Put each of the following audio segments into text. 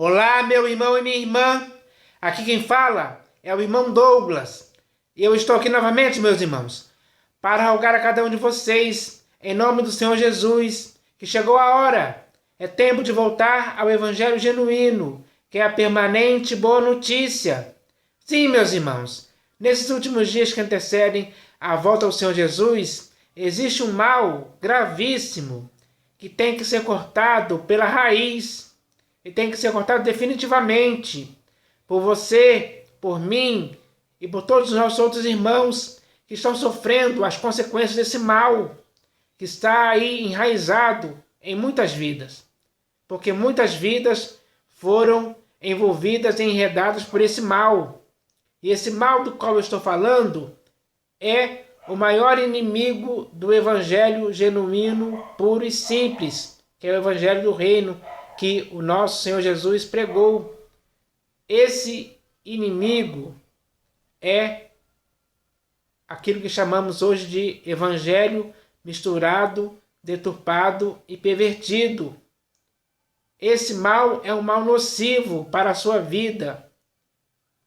Olá, meu irmão e minha irmã. Aqui quem fala é o irmão Douglas. E eu estou aqui novamente, meus irmãos, para rogar a cada um de vocês, em nome do Senhor Jesus, que chegou a hora. É tempo de voltar ao Evangelho genuíno, que é a permanente boa notícia. Sim, meus irmãos, nesses últimos dias que antecedem a volta ao Senhor Jesus, existe um mal gravíssimo que tem que ser cortado pela raiz. E tem que ser cortado definitivamente por você, por mim e por todos os nossos outros irmãos que estão sofrendo as consequências desse mal que está aí enraizado em muitas vidas. Porque muitas vidas foram envolvidas e enredadas por esse mal. E esse mal do qual eu estou falando é o maior inimigo do Evangelho genuíno, puro e simples, que é o Evangelho do Reino, que o nosso Senhor Jesus pregou. Esse inimigo é aquilo que chamamos hoje de evangelho misturado, deturpado e pervertido. Esse mal é um mal nocivo para a sua vida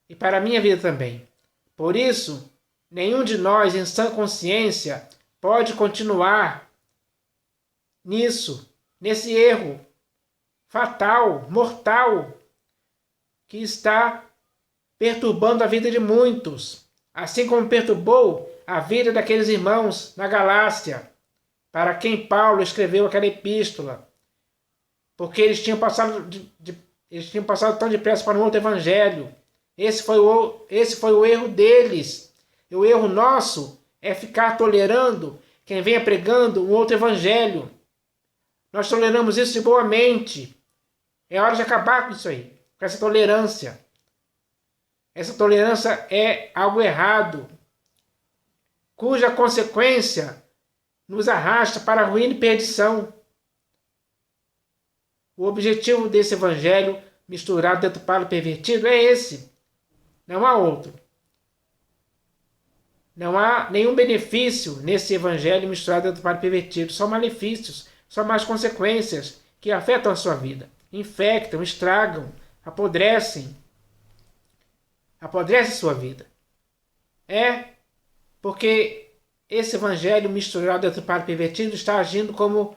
e para a minha vida também. Por isso, nenhum de nós, em sã consciência, pode continuar nesse erro fatal, mortal, que está perturbando a vida de muitos, assim como perturbou a vida daqueles irmãos na Galácia, para quem Paulo escreveu aquela epístola, porque eles tinham passado tão depressa para um outro evangelho. Esse foi o erro deles. E o erro nosso é ficar tolerando quem venha pregando um outro evangelho. Nós toleramos isso de boa mente. É hora de acabar com isso aí, com essa tolerância. Essa tolerância é algo errado, cuja consequência nos arrasta para a ruína e perdição. O objetivo desse evangelho misturado, deturpado e pervertido é esse. Não há outro. Não há nenhum benefício nesse evangelho misturado, deturpado e pervertido. Só malefícios, só más consequências que afetam a sua vida. Infectam, estragam, apodrecem sua vida. É porque esse evangelho misturado, deturpado e pervertido está agindo como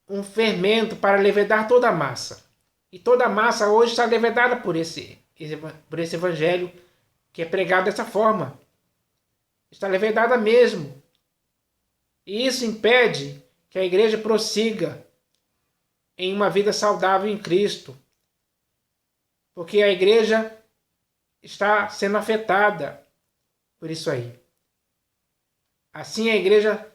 um fermento para levedar toda a massa. E toda a massa hoje está levedada por esse evangelho que é pregado dessa forma. Está levedada mesmo. E isso impede que a igreja prossiga em uma vida saudável em Cristo. Porque a igreja está sendo afetada por isso aí. Assim a igreja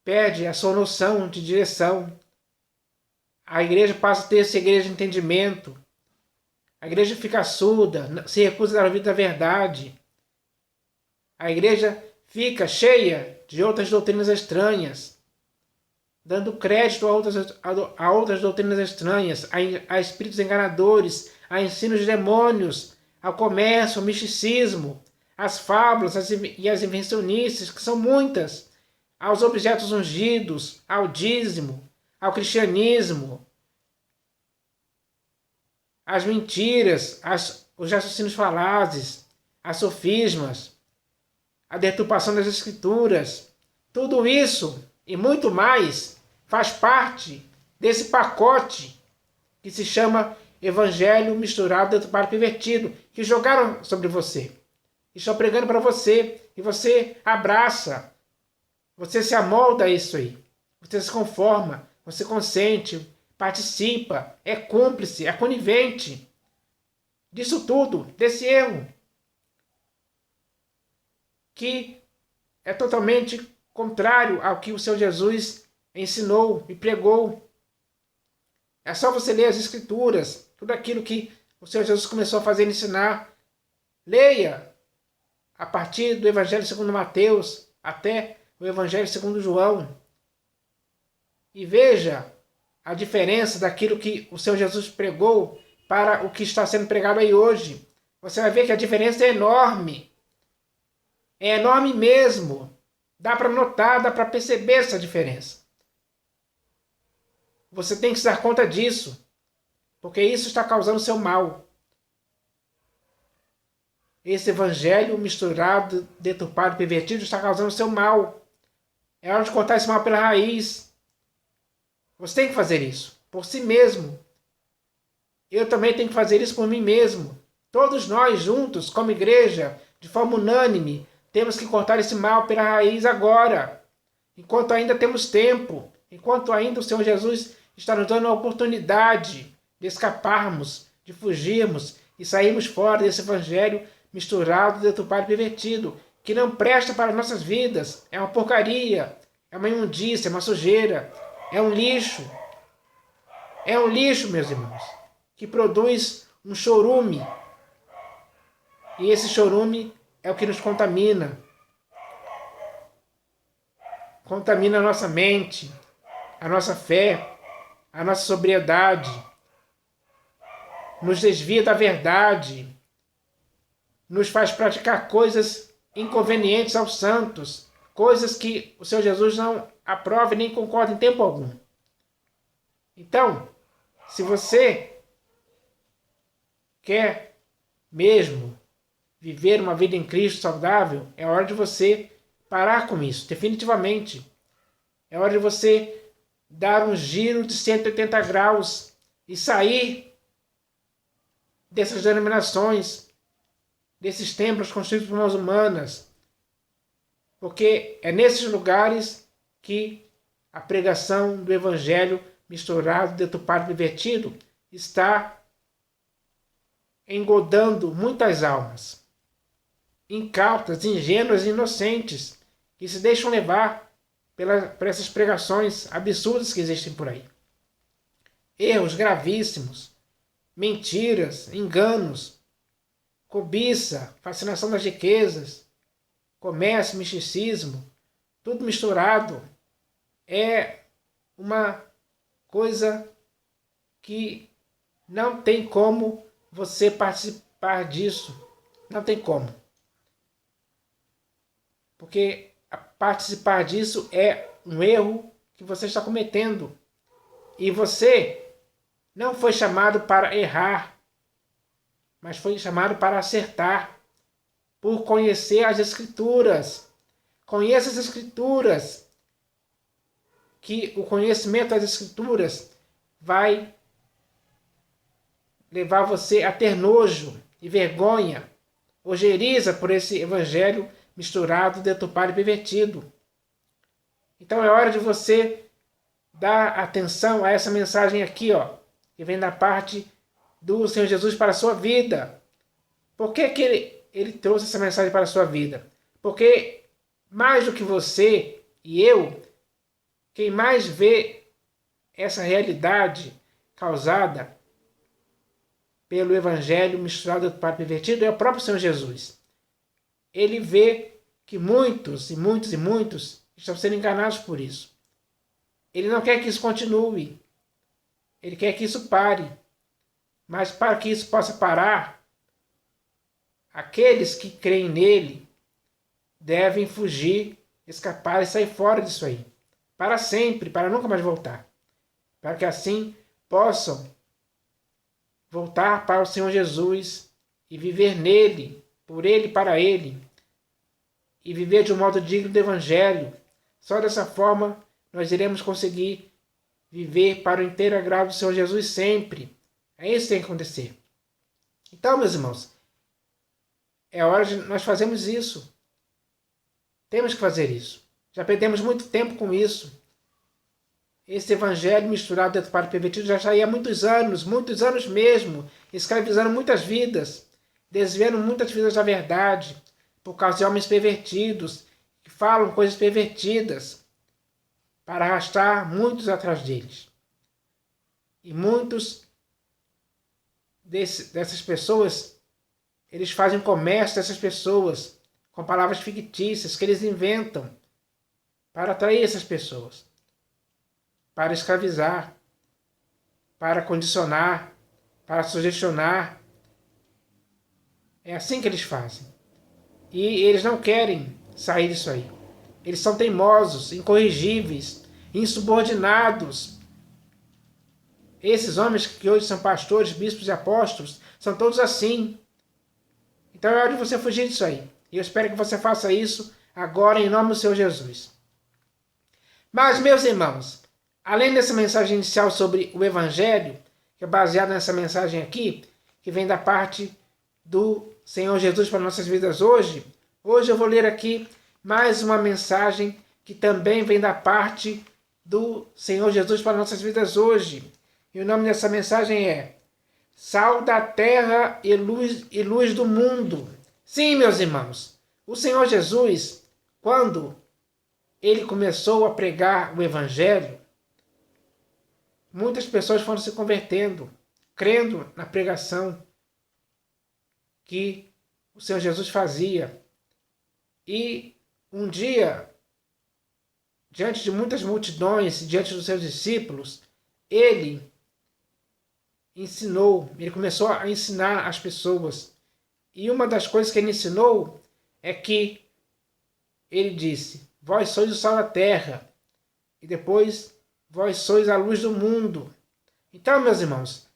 perde a sua noção de direção. A igreja passa a ter cegueira de entendimento. A igreja fica surda, se recusa a dar ouvido à verdade. A igreja fica cheia de outras doutrinas estranhas, dando crédito a outras doutrinas estranhas, a espíritos enganadores, a ensinos de demônios, ao comércio, ao misticismo, às fábulas e às invencionices, que são muitas, aos objetos ungidos, ao dízimo, ao cristianismo, às mentiras, os raciocínios falazes, às sofismas, à deturpação das escrituras. Tudo isso e muito mais faz parte desse pacote que se chama evangelho misturado, deturpado e pervertido, que jogaram sobre você. Estão pregando para você e você abraça. Você se amolda a isso aí. Você se conforma, você consente, participa, é cúmplice, é conivente disso tudo, desse erro, que é totalmente contrário ao que o Senhor Jesus ensinou e pregou. É só você ler as Escrituras, tudo aquilo que o Senhor Jesus começou a fazer e ensinar. Leia a partir do Evangelho segundo Mateus até o Evangelho segundo João e veja a diferença daquilo que o Senhor Jesus pregou para o que está sendo pregado aí hoje. Você vai ver que a diferença é enorme. É enorme mesmo. Dá para notar, dá para perceber essa diferença. Você tem que se dar conta disso. porque isso está causando seu mal. Esse evangelho misturado, deturpado, pervertido está causando seu mal. É hora de cortar esse mal pela raiz. Você tem que fazer isso por si mesmo. Eu também tenho que fazer isso por mim mesmo. Todos nós juntos, como igreja, de forma unânime, temos que cortar esse mal pela raiz agora. Enquanto ainda temos tempo, enquanto ainda o Senhor Jesus está nos dando a oportunidade de escaparmos, de fugirmos e sairmos fora desse evangelho misturado, deturpado e pervertido, que não presta para as nossas vidas. É uma porcaria, é uma imundícia, é uma sujeira, é um lixo. É um lixo, meus irmãos, que produz um chorume. E esse chorume é o que nos contamina. Contamina a nossa mente, a nossa fé, a nossa sobriedade. Nos desvia da verdade. Nos faz praticar coisas inconvenientes aos santos. Coisas que o Senhor Jesus não aprova e nem concorda em tempo algum. Então, se você quer mesmo viver uma vida em Cristo saudável, é hora de você parar com isso, definitivamente. É hora de você dar um giro de 180 graus e sair dessas denominações, desses templos construídos por mãos humanas. Porque é nesses lugares que a pregação do evangelho misturado, deturpado, pervertido está engodando muitas almas incautas, ingênuas e inocentes, que se deixam levar por essas pregações absurdas que existem por aí. Erros gravíssimos, mentiras, enganos, cobiça, fascinação das riquezas, comércio, misticismo, tudo misturado. É uma coisa que não tem como você participar disso. Não tem como. Porque participar disso é um erro que você está cometendo. E você não foi chamado para errar, mas foi chamado para acertar, por conhecer as Escrituras. Conheça as Escrituras, que o conhecimento das Escrituras vai levar você a ter nojo e vergonha, ojeriza por esse evangelho misturado, deturpado e pervertido. Então é hora de você dar atenção a essa mensagem aqui, que vem da parte do Senhor Jesus para a sua vida. Por que ele trouxe essa mensagem para a sua vida? Porque mais do que você e eu, quem mais vê essa realidade causada pelo evangelho misturado, deturpado e pervertido é o próprio Senhor Jesus. Ele vê que muitos e muitos e muitos estão sendo enganados por isso. Ele não quer que isso continue. Ele quer que isso pare. Mas para que isso possa parar, aqueles que creem nele devem fugir, escapar e sair fora disso aí. Para sempre, para nunca mais voltar. Para que assim possam voltar para o Senhor Jesus e viver nele, por ele e para ele, e viver de um modo digno do evangelho. Só dessa forma nós iremos conseguir viver para o inteiro agrado do Senhor Jesus sempre. É isso que tem que acontecer. Então, meus irmãos, é hora de nós fazermos isso. Temos que fazer isso. Já perdemos muito tempo com isso. Esse evangelho misturado, deturpado e pervertido já está aí há muitos anos mesmo, escravizando muitas vidas, desviando muitas vidas da verdade, por causa de homens pervertidos, que falam coisas pervertidas, para arrastar muitos atrás deles. E muitos dessas pessoas, eles fazem comércio dessas pessoas, com palavras fictícias que eles inventam, para atrair essas pessoas, para escravizar, para condicionar, para sugestionar. É assim que eles fazem. E eles não querem sair disso aí. Eles são teimosos, incorrigíveis, insubordinados. Esses homens que hoje são pastores, bispos e apóstolos, são todos assim. Então é hora de você fugir disso aí. E eu espero que você faça isso agora em nome do Senhor Jesus. Mas, meus irmãos, além dessa mensagem inicial sobre o Evangelho, que é baseada nessa mensagem aqui, que vem da parte do Senhor Jesus para nossas vidas hoje, eu vou ler aqui mais uma mensagem que também vem da parte do Senhor Jesus para nossas vidas hoje. E o nome dessa mensagem é Sal da Terra e Luz do Mundo. Sim, meus irmãos, o Senhor Jesus, quando ele começou a pregar o Evangelho, muitas pessoas foram se convertendo, crendo na pregação que o Senhor Jesus fazia. E um dia, diante de muitas multidões, diante dos seus discípulos, ele começou a ensinar as pessoas. E uma das coisas que ele ensinou é que ele disse: vós sois o sal da terra, e depois vós sois a luz do mundo. Então, meus irmãos,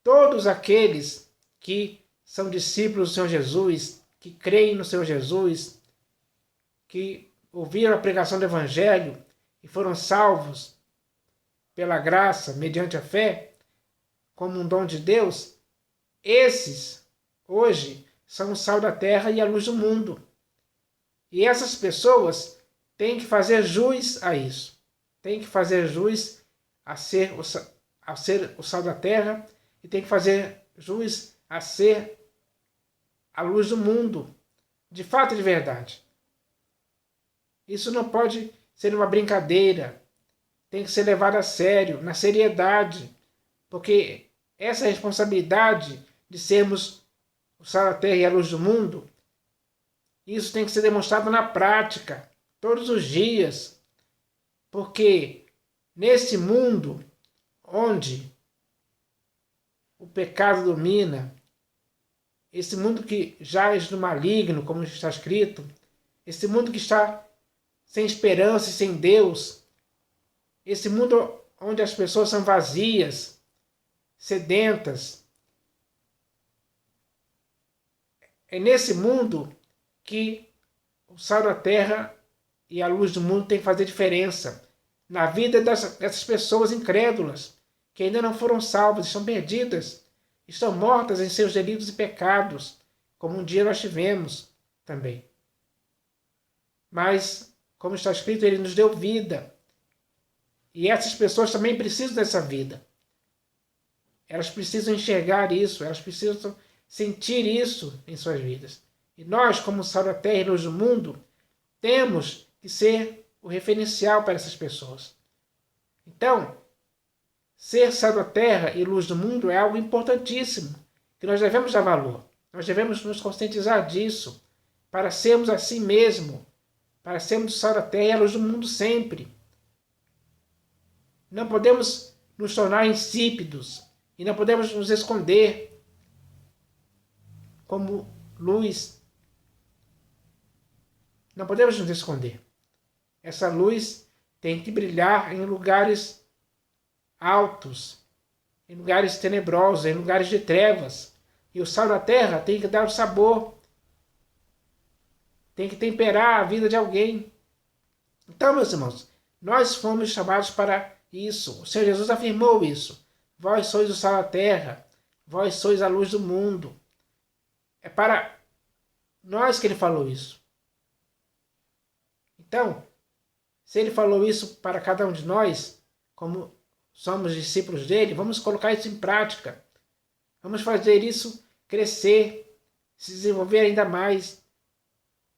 todos aqueles que são discípulos do Senhor Jesus, que creem no Senhor Jesus, que ouviram a pregação do Evangelho e foram salvos pela graça, mediante a fé, como um dom de Deus, esses, hoje, são o sal da terra e a luz do mundo. E essas pessoas têm que fazer jus a isso. Têm que fazer jus a ser o sal da terra e têm que fazer jus a ser a luz do mundo. De fato e de verdade. Isso não pode ser uma brincadeira. Tem que ser levado a sério, na seriedade. Porque essa responsabilidade de sermos o sal da terra e a luz do mundo, isso tem que ser demonstrado na prática, todos os dias. Porque nesse mundo onde o pecado domina, esse mundo que jaz no maligno, como está escrito, esse mundo que está sem esperança e sem Deus, esse mundo onde as pessoas são vazias, sedentas, é nesse mundo que o sal da terra e a luz do mundo tem que fazer diferença na vida dessas pessoas incrédulas, que ainda não foram salvas, estão perdidas, estão mortas em seus delitos e pecados, como um dia nós tivemos também. Mas, como está escrito, ele nos deu vida. E essas pessoas também precisam dessa vida. Elas precisam enxergar isso, elas precisam sentir isso em suas vidas. E nós, como sal da terra e luz do mundo, temos que ser o referencial para essas pessoas. Então, ser sal da terra e luz do mundo é algo importantíssimo, que nós devemos dar valor. Nós devemos nos conscientizar disso, para sermos assim mesmo, para sermos o sal da terra e a luz do mundo sempre. Não podemos nos tornar insípidos e não podemos nos esconder como luz. Não podemos nos esconder. Essa luz tem que brilhar em lugares altos, em lugares tenebrosos, em lugares de trevas. E o sal da terra tem que dar o sabor, tem que temperar a vida de alguém. Então, meus irmãos, nós fomos chamados para isso. O Senhor Jesus afirmou isso. Vós sois o sal da terra, vós sois a luz do mundo. É para nós que ele falou isso. Então, se ele falou isso para cada um de nós, como somos discípulos dele, vamos colocar isso em prática. Vamos fazer isso crescer, se desenvolver ainda mais.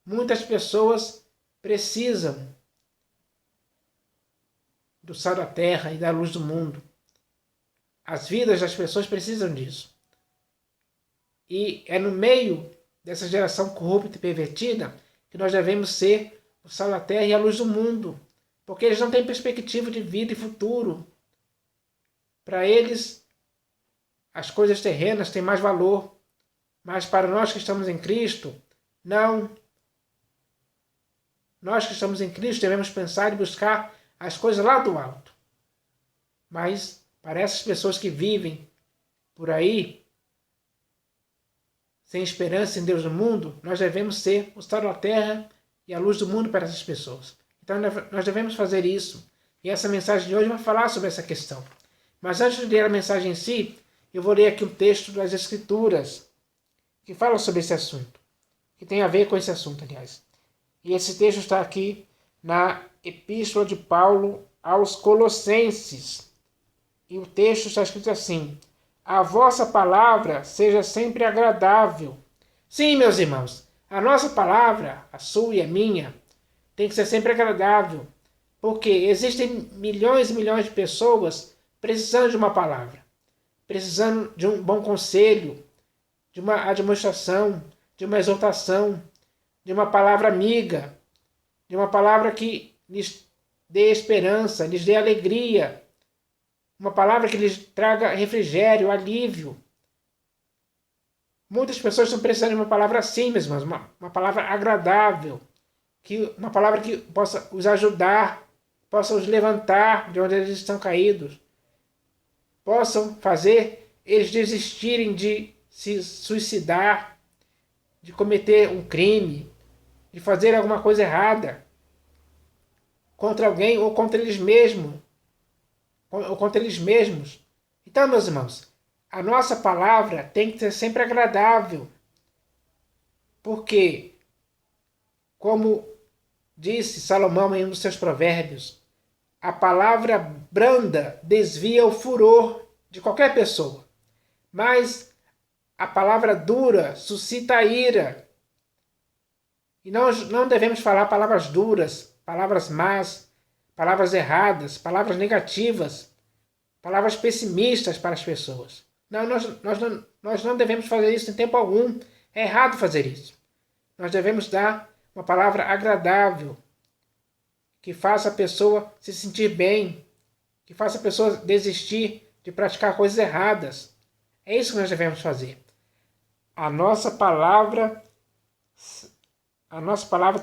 Muitas pessoas precisam do sal da terra e da luz do mundo. As vidas das pessoas precisam disso. E é no meio dessa geração corrupta e pervertida que nós devemos ser o sal da terra e a luz do mundo. Porque eles não têm perspectiva de vida e futuro. Para eles, as coisas terrenas têm mais valor. Mas para nós que estamos em Cristo, não. Nós que estamos em Cristo devemos pensar e buscar as coisas lá do alto. Mas para essas pessoas que vivem por aí, sem esperança em Deus no mundo, nós devemos ser o sal da terra e a luz do mundo para essas pessoas. Então nós devemos fazer isso. E essa mensagem de hoje vai falar sobre essa questão. Mas antes de ler a mensagem em si, eu vou ler aqui um texto das Escrituras que fala sobre esse assunto, que tem a ver com esse assunto, aliás. E esse texto está aqui na Epístola de Paulo aos Colossenses. E o texto está escrito assim: a vossa palavra seja sempre agradável. Sim, meus irmãos, a nossa palavra, a sua e a minha, tem que ser sempre agradável. Porque existem milhões e milhões de pessoas precisando de uma palavra, precisando de um bom conselho, de uma administração, de uma exortação, de uma palavra amiga, de uma palavra que lhes dê esperança, lhes dê alegria, uma palavra que lhes traga refrigério, alívio. Muitas pessoas estão precisando de uma palavra assim, meus irmãos, uma palavra agradável, uma palavra que possa os ajudar, possa os levantar de onde eles estão caídos, possam fazer eles desistirem de se suicidar, de cometer um crime, de fazer alguma coisa errada contra alguém ou contra eles mesmos. Então, meus irmãos, a nossa palavra tem que ser sempre agradável. Porque, como disse Salomão em um dos seus provérbios, a palavra branda desvia o furor de qualquer pessoa, mas a palavra dura suscita a ira. E nós não devemos falar palavras duras, palavras más, palavras erradas, palavras negativas, palavras pessimistas para as pessoas. Não, nós não devemos fazer isso em tempo algum. É errado fazer isso. Nós devemos dar uma palavra agradável, que faça a pessoa se sentir bem, que faça a pessoa desistir de praticar coisas erradas. É isso que nós devemos fazer. A nossa palavra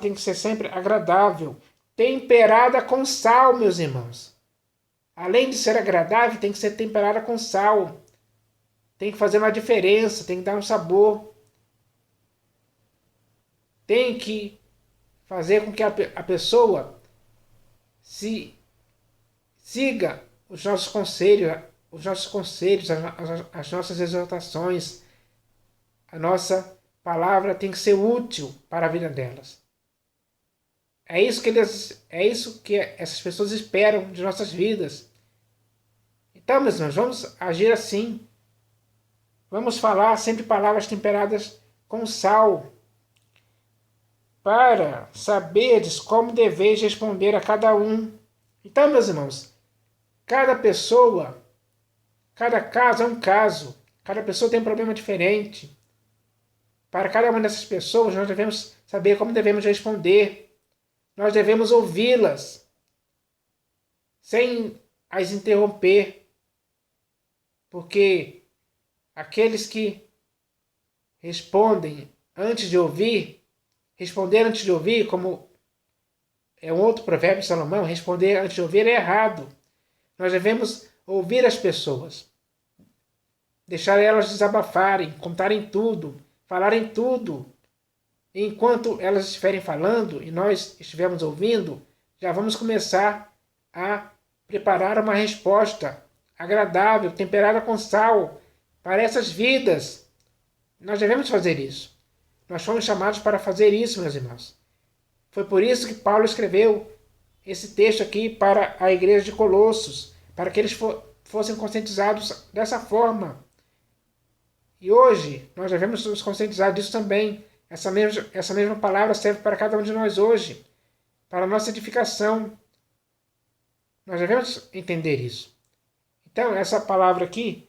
tem que ser sempre agradável, temperada com sal, meus irmãos. Além de ser agradável, tem que ser temperada com sal. Tem que fazer uma diferença, tem que dar um sabor. Tem que fazer com que a pessoa siga os nossos conselhos, as nossas exortações. A nossa palavra tem que ser útil para a vida delas. É isso que essas pessoas esperam de nossas vidas. Então, meus irmãos, vamos agir assim. Vamos falar sempre palavras temperadas com sal, para saberdes como deveis responder a cada um. Então, meus irmãos, cada pessoa, cada caso é um caso. Cada pessoa tem um problema diferente. Para cada uma dessas pessoas, nós devemos saber como devemos responder. Nós devemos ouvi-las, sem as interromper. Porque aqueles que responder antes de ouvir, como é um outro provérbio de Salomão, responder antes de ouvir é errado. Nós devemos ouvir as pessoas, deixar elas desabafarem, contarem tudo, falarem tudo. E enquanto elas estiverem falando e nós estivermos ouvindo, já vamos começar a preparar uma resposta agradável, temperada com sal, para essas vidas. Nós devemos fazer isso. Nós fomos chamados para fazer isso, meus irmãos. Foi por isso que Paulo escreveu esse texto aqui para a igreja de Colossos, para que eles fossem conscientizados dessa forma. E hoje nós devemos nos conscientizar disso também. Essa mesma palavra serve para cada um de nós hoje, para a nossa edificação. Nós devemos entender isso. Então, essa palavra aqui,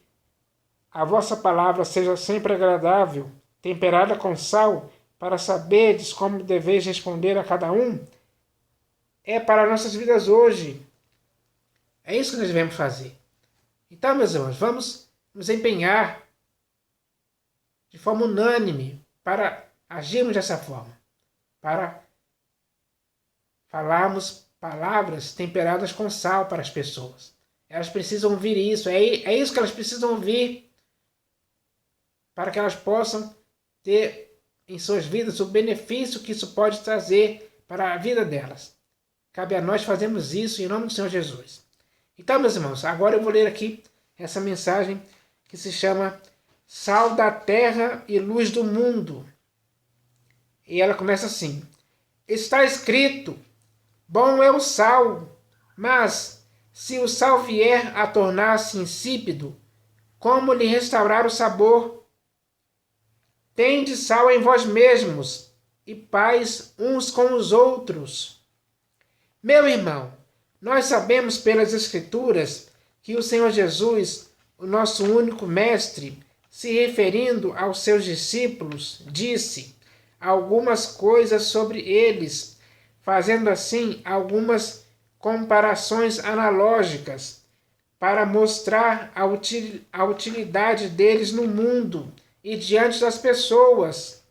a vossa palavra seja sempre agradável, temperada com sal, para saberdes como deveis responder a cada um, é para nossas vidas hoje. É isso que nós devemos fazer. Então, meus irmãos, vamos nos empenhar de forma unânime para agirmos dessa forma, para falarmos palavras temperadas com sal para as pessoas. Elas precisam ouvir isso. É isso que elas precisam ouvir para que elas possam ter em suas vidas o benefício que isso pode trazer para a vida delas. Cabe a nós fazermos isso em nome do Senhor Jesus. Então, meus irmãos, agora eu vou ler aqui essa mensagem que se chama Sal da Terra e Luz do Mundo. E ela começa assim: está escrito, bom é o sal, mas se o sal vier a tornar-se insípido, como lhe restaurar o sabor? Tende sal em vós mesmos e paz uns com os outros. Meu irmão, nós sabemos pelas Escrituras que o Senhor Jesus, o nosso único mestre, se referindo aos seus discípulos, disse algumas coisas sobre eles, fazendo assim algumas comparações analógicas para mostrar a utilidade deles no mundo e diante das pessoas.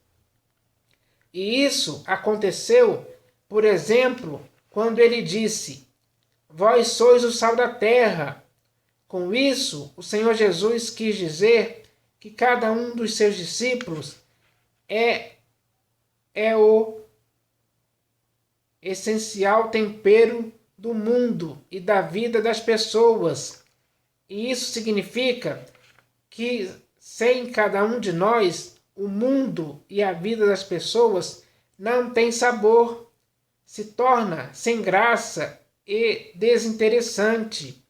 E isso aconteceu, por exemplo, quando ele disse: vós sois o sal da terra. Com isso, o Senhor Jesus quis dizer que cada um dos seus discípulos é o essencial tempero do mundo e da vida das pessoas. E isso significa que sem cada um de nós, o mundo e a vida das pessoas não tem sabor, se torna sem graça e desinteressante.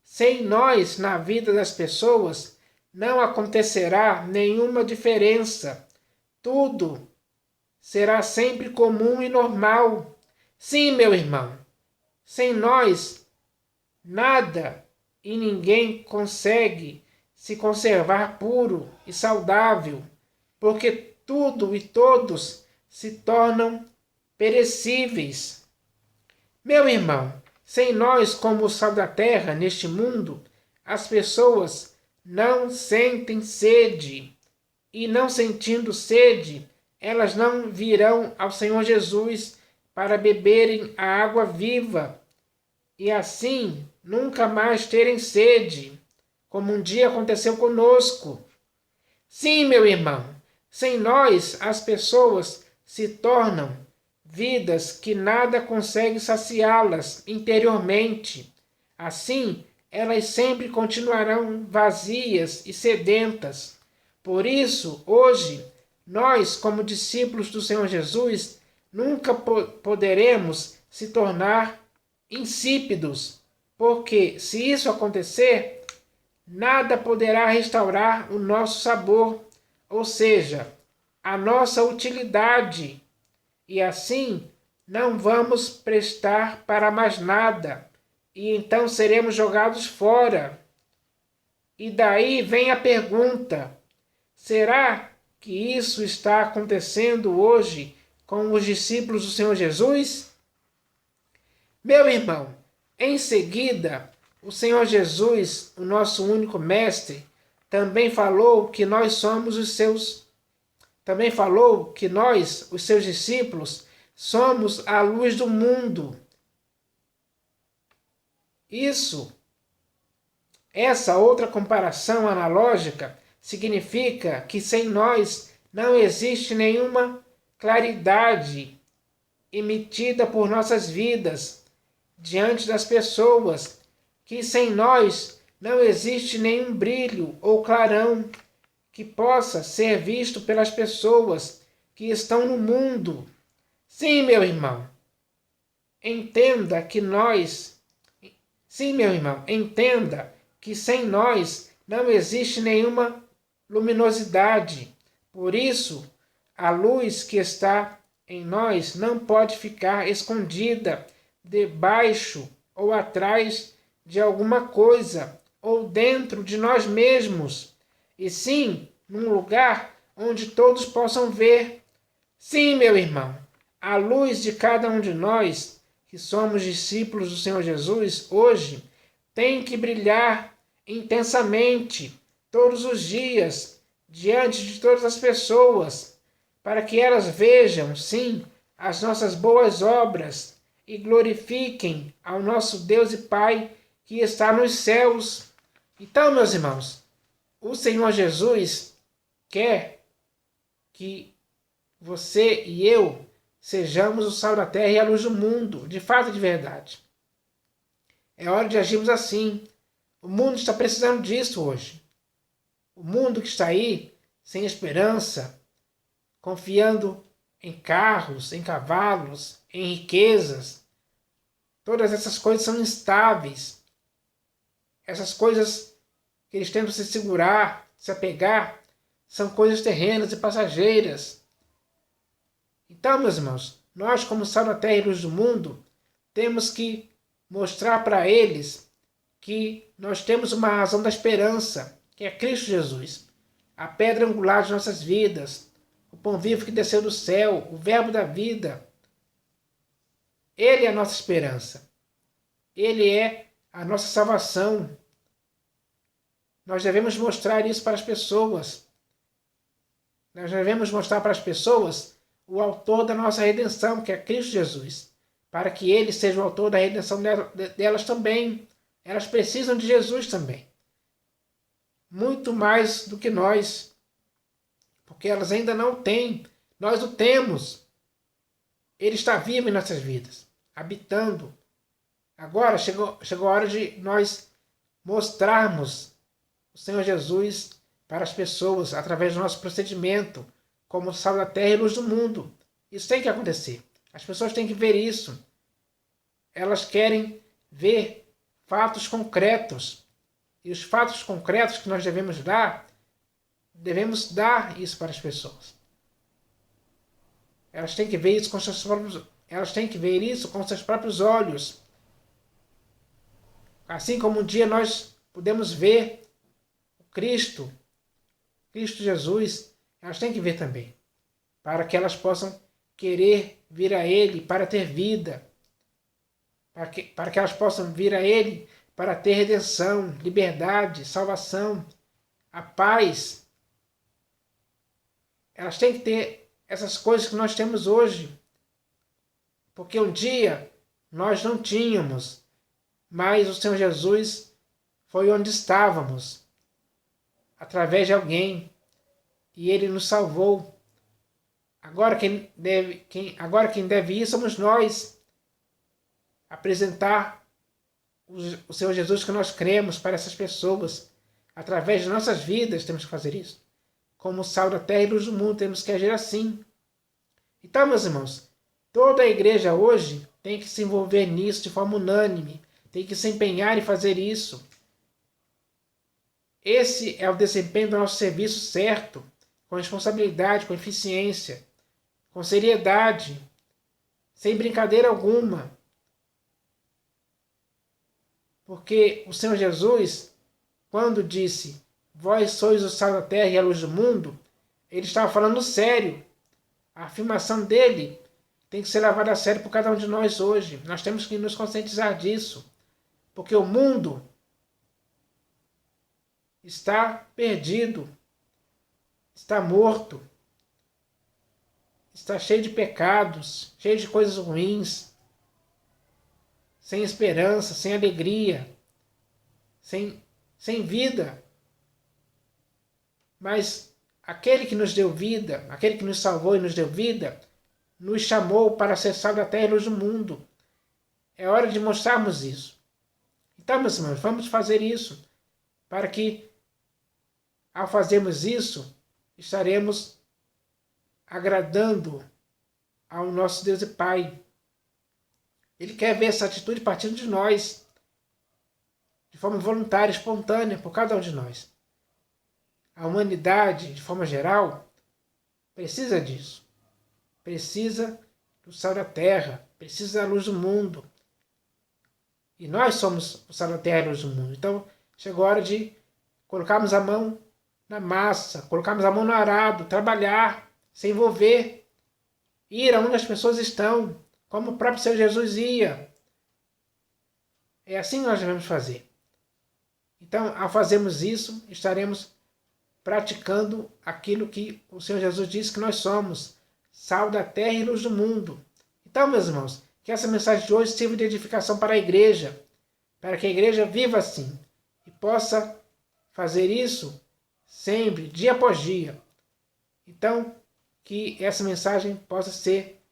Sem nós, na vida das pessoas, não acontecerá nenhuma diferença. Tudo será sempre comum e normal. Sim, meu irmão, sem nós, nada e ninguém consegue se conservar puro e saudável, porque tudo e todos se tornam perecíveis. Meu irmão, sem nós como o sal da terra neste mundo, as pessoas não sentem sede, e não sentindo sede, elas não virão ao Senhor Jesus para beberem a água viva, e assim nunca mais terem sede, como um dia aconteceu conosco. Sim, meu irmão, sem nós as pessoas se tornam vidas que nada consegue saciá-las interiormente. Assim, elas sempre continuarão vazias e sedentas. Por isso, hoje, nós, como discípulos do Senhor Jesus, nunca poderemos se tornar insípidos, porque se isso acontecer, nada poderá restaurar o nosso sabor, ou seja, a nossa utilidade, e assim não vamos prestar para mais nada, e então seremos jogados fora. E daí vem a pergunta: será que isso está acontecendo hoje com os discípulos do Senhor Jesus? Meu irmão, em seguida, o Senhor Jesus, o nosso único mestre, também falou que nós, os seus discípulos, somos a luz do mundo. Essa outra comparação analógica significa que sem nós não existe nenhuma claridade emitida por nossas vidas diante das pessoas, que sem nós não existe nenhum brilho ou clarão que possa ser visto pelas pessoas que estão no mundo. Sim, meu irmão, entenda que sem nós não existe nenhuma luminosidade. Por isso, a luz que está em nós não pode ficar escondida debaixo ou atrás de alguma coisa ou dentro de nós mesmos, e sim num lugar onde todos possam ver. Sim, meu irmão, a luz de cada um de nós, que somos discípulos do Senhor Jesus, hoje tem que brilhar intensamente, todos os dias, diante de todas as pessoas, para que elas vejam, sim, as nossas boas obras e glorifiquem ao nosso Deus e Pai que está nos céus. Então, meus irmãos, o Senhor Jesus quer que você e eu sejamos o sal da terra e a luz do mundo, de fato e de verdade. É hora de agirmos assim. O mundo está precisando disso hoje. O mundo que está aí, sem esperança, confiando em carros, em cavalos, em riquezas. Todas essas coisas são instáveis. Essas coisas que eles tentam se segurar, se apegar, são coisas terrenas e passageiras. Então, meus irmãos, nós, como sal da terra e luz do mundo, temos que mostrar para eles que nós temos uma razão da esperança, que é Cristo Jesus, a pedra angular de nossas vidas, o pão vivo que desceu do céu, o verbo da vida. Ele é a nossa esperança. Ele é a nossa salvação. Nós devemos mostrar isso para as pessoas. Nós devemos mostrar para as pessoas o autor da nossa redenção, que é Cristo Jesus, para que ele seja o autor da redenção delas também. Elas precisam de Jesus também. Muito mais do que nós, porque elas ainda não têm. Nós o temos. Ele está vivo em nossas vidas, habitando. Agora chegou a hora de nós mostrarmos o Senhor Jesus para as pessoas através do nosso procedimento, como sal da terra e luz do mundo. Isso tem que acontecer. As pessoas têm que ver isso. Elas querem ver fatos concretos. E os fatos concretos que nós devemos dar isso para as pessoas. Elas têm que ver isso com seus próprios olhos. Assim como um dia nós podemos ver o Cristo Jesus, elas têm que ver também, para que elas possam querer vir a Ele para ter vida, para que elas possam vir a Ele para ter redenção, liberdade, salvação, a paz. Elas têm que ter essas coisas que nós temos hoje, porque um dia nós não tínhamos, mas o Senhor Jesus foi onde estávamos, através de alguém, e Ele nos salvou. Agora quem deve ir somos nós, apresentar o Senhor Jesus que nós cremos para essas pessoas. Através de nossas vidas temos que fazer isso. Como sal da terra e luz do mundo, temos que agir assim. Então, meus irmãos, toda a igreja hoje tem que se envolver nisso de forma unânime, tem que se empenhar em fazer isso. Esse é o desempenho do nosso serviço certo, com responsabilidade, com eficiência, com seriedade, sem brincadeira alguma. Porque o Senhor Jesus, quando disse, vós sois o sal da terra e a luz do mundo, ele estava falando sério. A afirmação dele tem que ser levada a sério por cada um de nós hoje. Nós temos que nos conscientizar disso. Porque o mundo está perdido, está morto, está cheio de pecados, cheio de coisas ruins, sem esperança, sem alegria, sem vida. Mas aquele que nos deu vida, aquele que nos salvou e nos deu vida, nos chamou para ser sal da terra e luz do mundo. É hora de mostrarmos isso. Então, meus irmãos, vamos fazer isso, para que, ao fazermos isso, estaremos agradando ao nosso Deus e Pai. Ele quer ver essa atitude partindo de nós, de forma voluntária, espontânea, por cada um de nós. A humanidade, de forma geral, precisa disso. Precisa do sal da terra, precisa da luz do mundo. E nós somos o sal da terra e a luz do mundo. Então, chegou a hora de colocarmos a mão na massa, colocarmos a mão no arado, trabalhar, se envolver, ir aonde as pessoas estão, como o próprio Senhor Jesus ia. É assim que nós devemos fazer. Então, ao fazermos isso, estaremos praticando aquilo que o Senhor Jesus disse que nós somos, sal da terra e luz do mundo. Então, meus irmãos, que essa mensagem de hoje sirva de edificação para a igreja, para que a igreja viva assim e possa fazer isso sempre, dia após dia. Então, que essa mensagem possa ser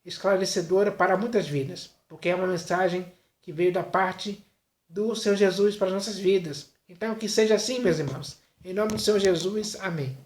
esclarecedora para muitas vidas, porque é uma mensagem que veio da parte do Senhor Jesus para as nossas vidas. Então, que seja assim, meus irmãos. Em nome do Senhor Jesus, amém.